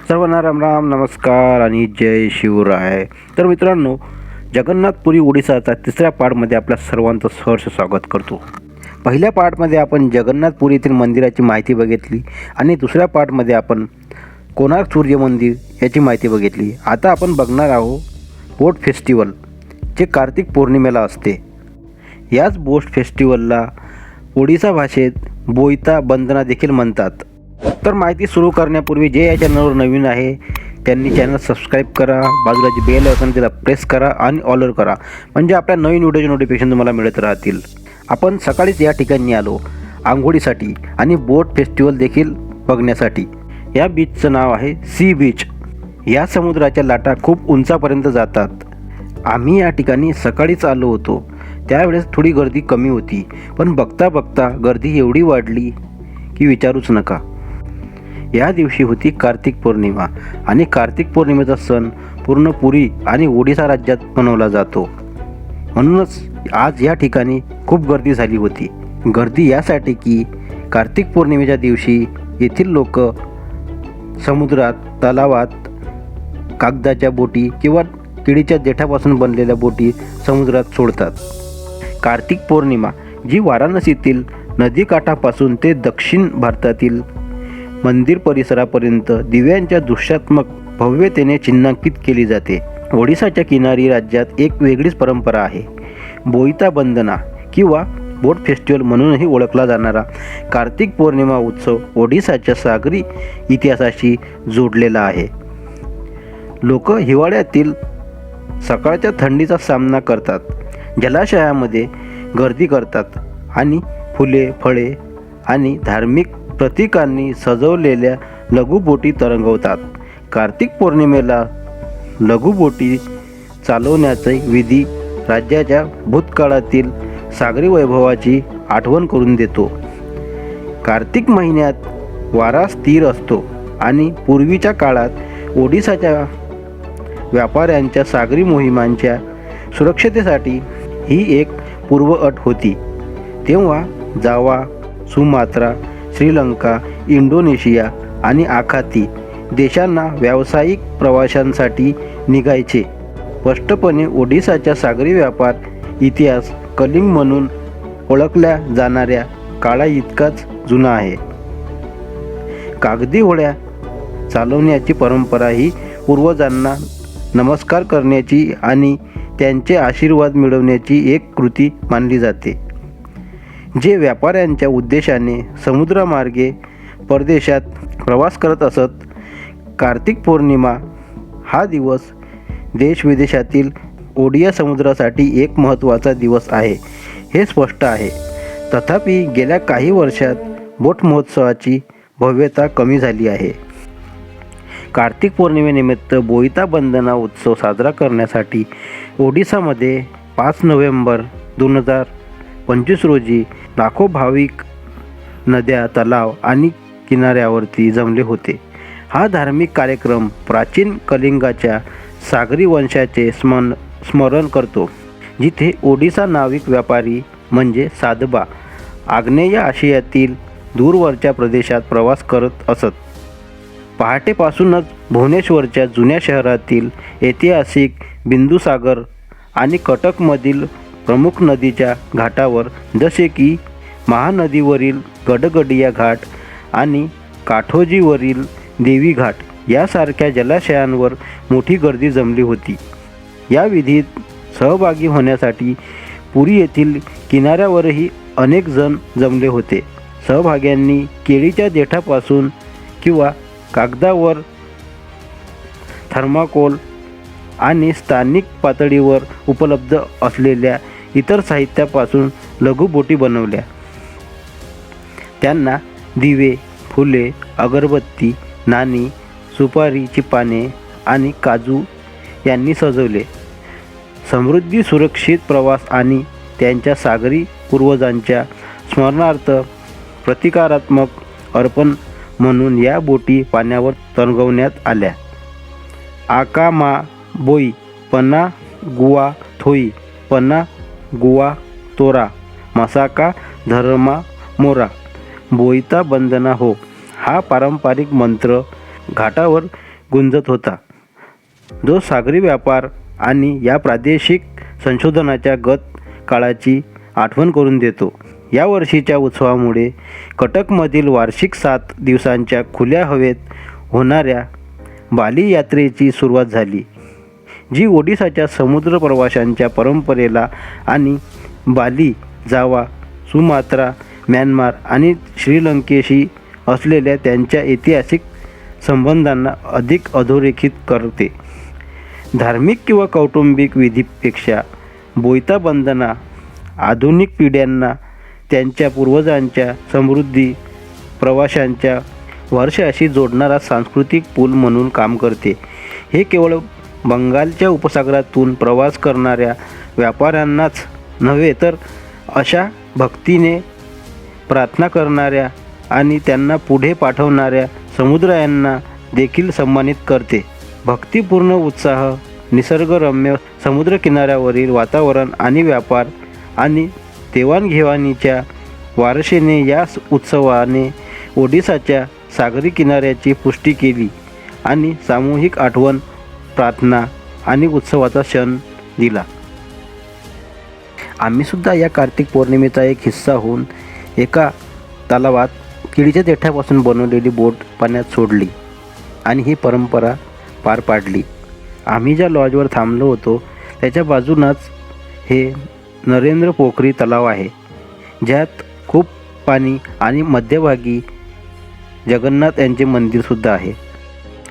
सर्वांना राम राम, नमस्कार आणि जय शिवराय. तर मित्रांनो, जगन्नाथपुरी ओडिसाचा तिसऱ्या पार्टमध्ये आपल्या सर्वांचं सहर्ष स्वागत करतो. पहिल्या पार्टमध्ये आपण जगन्नाथपुरीतील मंदिराची माहिती बघितली आणि दुसऱ्या पार्टमध्ये आपण कोणार्क सूर्य मंदिर याची माहिती बघितली. आता आपण बघणार आहोत बोट फेस्टिवल, जे कार्तिक पौर्णिमेला असते. याच बोट फेस्टिवलला ओडिसा भाषेत बोईता बंदना देखील म्हणतात. तर माहिती सुरू करण्यापूर्वी जे या चॅनलवर नवीन आहे त्यांनी चॅनल सबस्क्राईब करा, बाजूला जी बेल आयकॉन त्याला प्रेस करा आणि ऑलर करा, म्हणजे आपल्या नवीन व्हिडिओचे नोटिफिकेशन तुम्हाला मिळत राहतील. आपण सकाळीच या ठिकाणी आलो आंघोळीसाठी आणि बोट फेस्टिवल देखील बघण्यासाठी. या बीचचं नाव आहे सी बीच. या समुद्राच्या लाटा खूप उंचापर्यंत जातात. आम्ही या ठिकाणी सकाळीच आलो होतो, त्यावेळेस थोडी गर्दी कमी होती, पण बघता बघता गर्दी एवढी वाढली की विचारूच नका. या दिवशी होती कार्तिक पौर्णिमा आणि कार्तिक पौर्णिमेचा सण पूर्ण पुरी आणि ओडिसा राज्यात मनवला जातो. म्हणूनच आज या ठिकाणी खूप गर्दी झाली होती. गर्दी यासाठी की कार्तिक पौर्णिमेच्या दिवशी येथील लोक समुद्रात, तलावात कागदाच्या बोटी किंवा केळीच्या देठापासून बनलेल्या बोटी समुद्रात सोडतात. कार्तिक पौर्णिमा जी वाराणसीतील नदीकाठापासून ते दक्षिण भारतातील मंदिर परिसरापर्यंत दिव्यांच्या दृश्यात्मक भव्यतेने चिन्हांकित केली जाते. ओडिसाच्या किनारी राज्यात एक वेगळीच परंपरा आहे. बोईता बंदना किंवा बोट फेस्टिवल म्हणूनही ओळखला जाणारा कार्तिक पौर्णिमा उत्सव ओडिसाच्या सागरी इतिहासाशी जोडलेला आहे. लोक हिवाळ्यातील सकाळच्या थंडीचा सामना करतात, जलाशयामध्ये गर्दी करतात आणि फुले, फळे आणि धार्मिक प्रतीकांनी सजवलेल्या लघुबोटी तरंगवतात. कार्तिक पौर्णिमेला लघुबोटी चालवण्याचे विधी राज्याच्या भूतकाळातील सागरी वैभवाची आठवण करून देतो. कार्तिक महिन्यात वारा स्थिर असतो आणि पूर्वीच्या काळात ओडिसाच्या व्यापाऱ्यांच्या सागरी मोहिमांच्या सुरक्षतेसाठी ही एक पूर्वअट होती. तेव्हा जावा, सुमात्रा, श्रीलंका, इंडोनेशिया आणि आखाती देशांना व्यावसायिक प्रवाशांसाठी निघायचे. स्पष्टपणे ओडिसाच्या सागरी व्यापार इतिहास कलिंग म्हणून ओळखल्या जाणाऱ्या काळा इतकाच जुना आहे. कागदी होड्या चालवण्याची परंपरा ही पूर्वजांना नमस्कार करण्याची आणि त्यांचे आशीर्वाद मिळवण्याची एक कृती मानली जाते, जे व्यापाऱ्यांच्या उद्देशाने समुद्रमार्गे परदेशात प्रवास करत असत. कार्तिक पौर्णिमा हा दिवस देशविदेशातील ओडिया समुद्रासाठी एक महत्त्वाचा दिवस आहे हे स्पष्ट आहे. तथापि गेल्या काही वर्षात बोट महोत्सवाची भव्यता कमी झाली आहे. कार्तिक पौर्णिमेनिमित्त बोईता बंदना उत्सव साजरा करण्यासाठी ओडिसामध्ये 5 नोव्हेंबर 2025 रोजी लाखो भाविक नद्या, तलाव आणि किनाऱ्यावरती जमले होते. हा धार्मिक कार्यक्रम प्राचीन कलिंगाच्या सागरी वंशाचे स्मरण करतो, जिथे ओडिसा नाविक व्यापारी म्हणजे साधबा आग्नेय आशियातील दूरवरच्या प्रदेशात प्रवास करत असत. पहाटेपासूनच भुवनेश्वरच्या जुन्या शहरातील ऐतिहासिक बिंदुसागर आणि कटकमधील प्रमुख नदीच्या घाटावर, जसे की महानदीवरील गडगडिया घाट आणि काठोजीवरील देवी घाट यासारख्या जलाशयांवर मोठी गर्दी जमली होती. या विधीत सहभागी होण्यासाठी पुरी येथील किनाऱ्यावरही अनेक जण जमले होते. सहभाग्यांनी केळीच्या देठापासून किंवा कागदावर थर्माकोल आणि स्थानिक पातळीवर उपलब्ध असलेल्या इतर साहित्यापासून लघुबोटी बनवल्या. त्यांना दिवे, फुले, अगरबत्ती, नाणी, सुपारीची पाने आणि काजू यांनी सजवले. समृद्धी, सुरक्षित प्रवास आणि त्यांच्या सागरी पूर्वजांच्या स्मरणार्थ प्रतिकारात्मक अर्पण म्हणून या बोटी पाण्यावर तरंगवण्यात आल्या. आका मा बोई पन्ना गुवा थोई पन्ना गुवा तोरा मसाका धर्मा मोरा बोईता बंदना हो हा पारंपरिक मंत्र घाटावर गुंजत होता, जो सागरी व्यापार आणि या प्रादेशिक संशोधनाच्या गत काळाची आठवण करून देतो. या वर्षीच्या उत्सवामुळे कटकमधील वार्षिक 7 दिवसांच्या खुल्या हवेत होणाऱ्या बाली यात्रेची सुरुवात झाली, जी ओडिसाच्या समुद्र प्रवाशांच्या परंपरेला आणि बाली, जावा, सुमात्रा, म्यानमार आणि श्रीलंकेशी असलेल्या त्यांच्या ऐतिहासिक संबंधांना अधिक अधोरेखित करते. धार्मिक किंवा कौटुंबिक विधीपेक्षा बोयता बंधना आधुनिक पिढ्यांना त्यांच्या पूर्वजांच्या समृद्धी प्रवाशांच्या वर्षाशी जोडणारा सांस्कृतिक पूल म्हणून काम करते. हे केवळ बंगालच्या उपसागरातून प्रवास करणाऱ्या व्यापाऱ्यांनाच नव्हे, तर अशा भक्तीने प्रार्थना करणाऱ्या आणि त्यांना पुढे पाठवणाऱ्या समुदायांना देखील सन्मानित करते. भक्तिपूर्ण उत्साह, निसर्गरम्य समुद्रकिनाऱ्यावरील वातावरण आणि व्यापार आणि देवाणघेवाणीच्या वारशेने या उत्सवाने ओडिसाच्या सागरी किनाऱ्याची पुष्टी केली आणि सामूहिक आठवण, प्रार्थना आणि उत्सवाचा क्षण दिला. आम्हीसुद्धा या कार्तिक पौर्णिमेचा एक हिस्सा होऊन एका तलावात केळीच्या देठापासून बनवलेली बोट पाण्यात सोडली आणि ही परंपरा पार पाडली. आम्ही ज्या लॉजवर थांबलो होतो त्याच्या बाजूनच हे नरेंद्र पोखरी तलाव आहे, ज्यात खूप पाणी आणि मध्यभागी जगन्नाथ यांचे मंदिरसुद्धा आहे.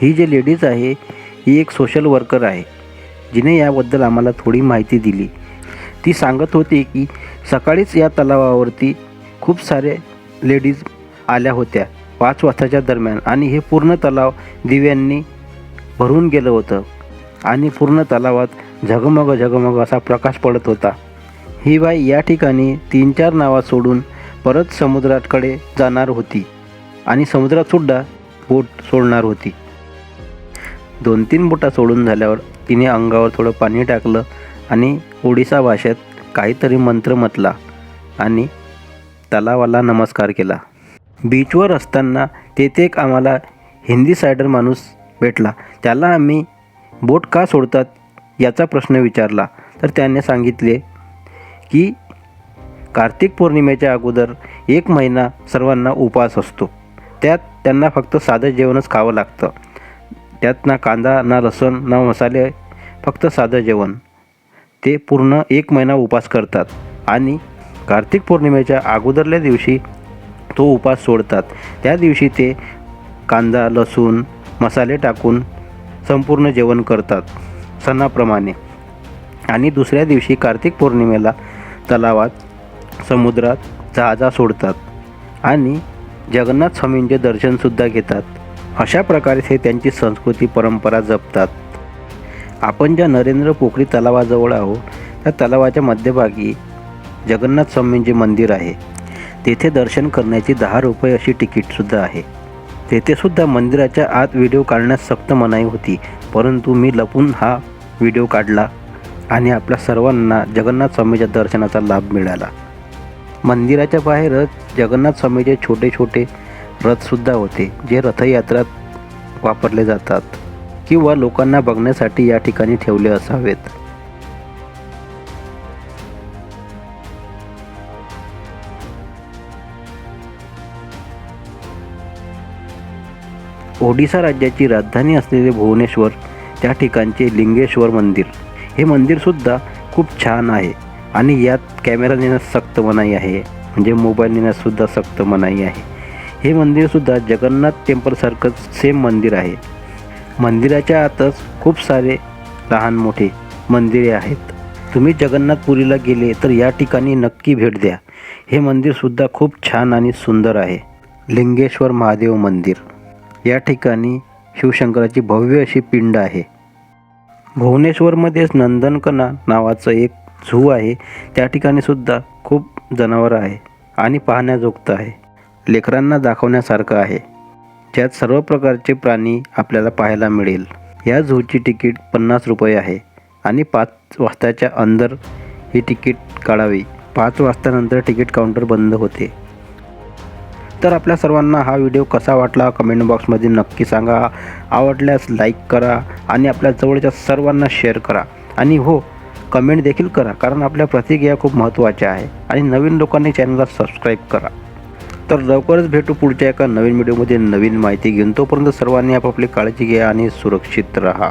ही जी लेडीज आहे ही एक सोशल वर्कर आहे, जिने याबद्दल आम्हाला थोडी माहिती दिली. ती सांगत होती की सकाळीच या तलावावरती खूप सारे लेडीज आल्या होत्या 5 वाजताच्या दरम्यान आणि हे पूर्ण तलाव दिव्यांनी भरून गेलं होतं आणि पूर्ण तलावात झगमग असा प्रकाश पडत होता. ही बाई या ठिकाणी 3-4 नावा सोडून परत समुद्राकडे जाणार होती आणि समुद्रातसुद्धा बोट सोडणार होती. 2-3 बोटा सोडून झाल्यावर तिने अंगावर थोडं पाणी टाकलं आणि ओडिसा भाषेत काहीतरी मंत्र म्हटला आणि तलावाला नमस्कार केला. बीचवर असताना तेथे एक आम्हाला हिंदी सायडर माणूस भेटला. त्याला आम्ही बोट का सोडतात याचा प्रश्न विचारला, तर त्याने सांगितले की कार्तिक पौर्णिमेच्या अगोदर 1 महिना सर्वांना उपवास असतो. त्यात त्यांना फक्त साधं जेवणच खावं लागतं. त्यात ना कांदा, ना लसूण, ना मसाले, फक्त साधं जेवण. ते पूर्ण 1 महिना उपवास करतात आणि कार्तिक पौर्णिमेच्या अगोदरल्या दिवशी तो उपवास सोडतात. त्या दिवशी ते कांदा, लसूण, मसाले टाकून संपूर्ण जेवण करतात सणाप्रमाणे आणि दुसऱ्या दिवशी कार्तिक पौर्णिमेला तलावात, समुद्रात जहाजा सोडतात आणि जगन्नाथ स्वामींचे दर्शनसुद्धा घेतात. अशा प्रकारे ते त्यांची संस्कृती परंपरा जपतात. आपण ज्या नरेंद्र पोखरी तलावाजवळ आहोत त्या तलावाच्या मध्यभागी जगन्नाथ स्वामींचे मंदिर आहे. तेथे दर्शन करण्याची 10 रुपये अशी तिकीटसुद्धा आहे. तेथेसुद्धा मंदिराच्या आत व्हिडिओ काढण्यास सक्त मनाई होती, परंतु मी लपून हा व्हिडिओ काढला आणि आपल्या सर्वांना जगन्नाथ स्वामीच्या दर्शनाचा लाभ मिळाला. मंदिराच्या बाहेरच जगन्नाथ स्वामीचे छोटे छोटे रथसुद्धा होते, जे रथयात्रात वापरले जातात किंवा लोकांना बघण्यासाठी या ठिकाणी ठेवले असावेत. ओडिसा राज्याची राजधानी असलेले भुवनेश्वर, त्या ठिकाणचे लिंगेश्वर मंदिर, हे मंदिरसुद्धा खूप छान आहे आणि यात कॅमेरा नेण्यास सक्त मनाई आहे, म्हणजे मोबाईल नेण्याससुद्धा सक्त मनाई आहे. हे मंदिरसुद्धा जगन्नाथ टेम्पलसारखंच सेम मंदिर आहे. मंदिराच्या आतच खूप सारे लहान मोठे मंदिरे आहेत. तुम्ही जगन्नाथपुरीला गेले तर या ठिकाणी नक्की भेट द्या. हे मंदिरसुद्धा खूप छान आणि सुंदर आहे. लिंगेश्वर महादेव मंदिर, या ठिकाणी शिवशंकराची भव्य अशी पिंड आहे. भुवनेश्वरमध्येच नंदनकना नावाचं एक झू आहे. त्या ठिकाणी सुद्धा खूप जनावरं आहे आणि पाहण्याजोगतं आहे. लेकरांना दाखवण्यासारखं आहे, ज्यात सर्व प्रकारचे प्राणी आपल्याला पाहायला मिळेल. या झूची तिकीट 50 रुपये आहे आणि 5 वाजताच्या अंदर ही तिकीट काढावी. 5 वाजतानंतर तिकीट काउंटर बंद होते. तर आपल्या सर्वांना हा व्हिडिओ कसा वाटला कमेंट बॉक्समध्ये नक्की सांगा. आवडल्यास लाईक करा आणि आपल्या जवळच्या सर्वांना शेअर करा आणि हो कमेंट देखील करा, कारण आपल्या प्रतिक्रिया खूप महत्त्वाच्या आहे. आणि नवीन लोकांनी चॅनलला सबस्क्राईब करा. तर लवकरच भेटू पुढच्या एका नवीन व्हिडिओमध्ये नवीन माहिती घेऊन. तोपर्यंत सर्वांनी आपापली काळजी घ्या आणि सुरक्षित राहा.